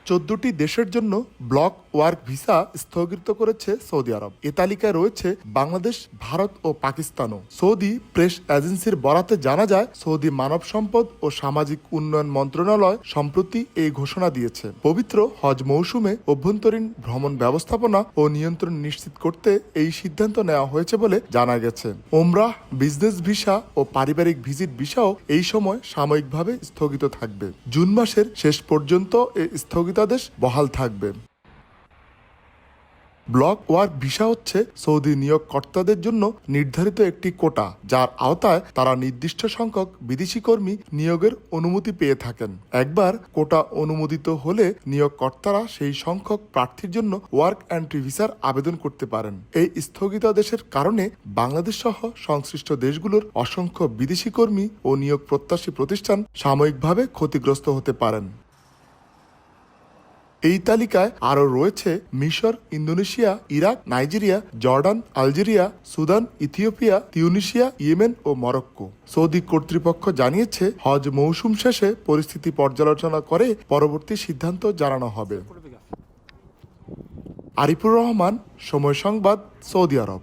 14টি দেশের জন্য block work visa স্থগিত করেছে সৌদি আরব। এ তালিকায় রয়েছে বাংলাদেশ, ভারত ও পাকিস্তানও। সৌদি প্রেস এজেন্সির বরাতে জানা যায়, সৌদি মানব সম্পদ ও সামাজিক উন্নয়ন মন্ত্রণালয় সম্প্রতি এই ঘোষণা দিয়েছে। পবিত্র হজ মৌসুমে অভ্যন্তরীণ ভ্রমণ ব্যবস্থাপনা ও নিয়ন্ত্রণ নিশ্চিত করতে এই সিদ্ধান্ত নেওয়া হয়েছে বলে জানা গেছে। ওমরাহ, বিজনেস ভিসা ও পারিবারিক ভিজিট ভিসাও এই সময় সাময়িকভাবে স্থগিত থাকবে। জুন মাসের শেষ পর্যন্ত এই স্থগিতাদেশ বহাল থাকবে। ব্লক ওয়ার্ক ভিসা হচ্ছে সৌদি নিয়োগকর্তাদের জন্য নির্ধারিত একটি কোটা, যার আওতায় তারা নির্দিষ্ট সংখ্যক বিদেশি কর্মী নিয়োগের অনুমতি পেয়ে থাকেন। একবার কোটা অনুমোদিত হলে নিয়োগকর্তারা সেই সংখ্যক প্রার্থীর জন্য ওয়ার্ক এন্ট্রি ভিসার আবেদন করতে পারেন। এই স্থগিতাদেশের কারণে বাংলাদেশ সহ সংশ্লিষ্ট দেশগুলোর অসংখ্য বিদেশি কর্মী ও নিয়োগ প্রত্যাশী প্রতিষ্ঠান সাময়িকভাবে ক্ষতিগ্রস্ত হতে পারেন। এই তালিকায় আরও রয়েছে মিশর, Indonesia, Iraq, Nigeria, Jordan, Algeria, Sudan, Ethiopia, Tunisia, Yemen ও মরক্কো। সৌদি কর্তৃপক্ষ জানিয়েছে, হজ মৌসুম শেষে পরিস্থিতি পর্যালোচনা করে পরবর্তী সিদ্ধান্ত জানানো হবে। আরিফুর রহমান, সময় সংবাদ, সৌদি আরব।